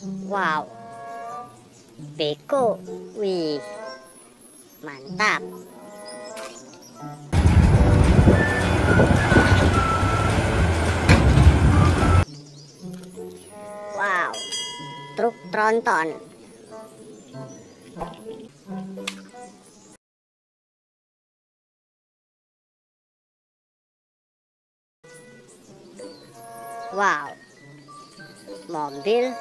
Wow, beko. Wih, mantap. Wow, truk tronton. Wow, mobil.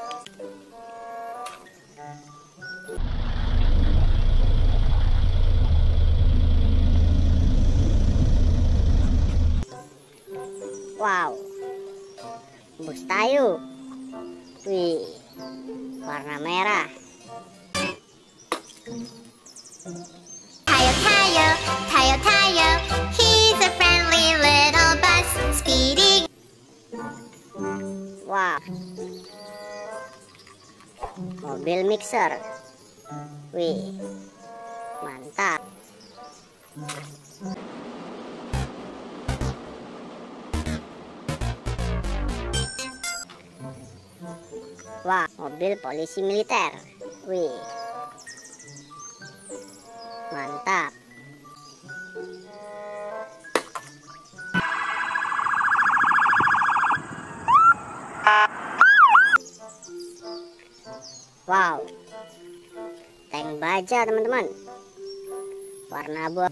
Wow, bus Tayo. Wih, warna merah. Tayo, Tayo, Tayo, Tayo, he's a friendly little bus, speedy. Wow, mobil mixer. Wih, mantap. Wah, mobil polisi militer. Wih, mantap. Wow, tank baja teman-teman, warna abu.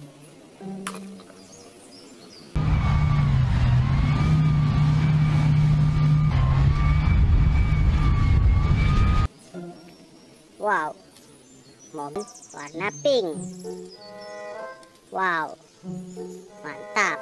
Wow, mobil warna pink. Wow, mantap.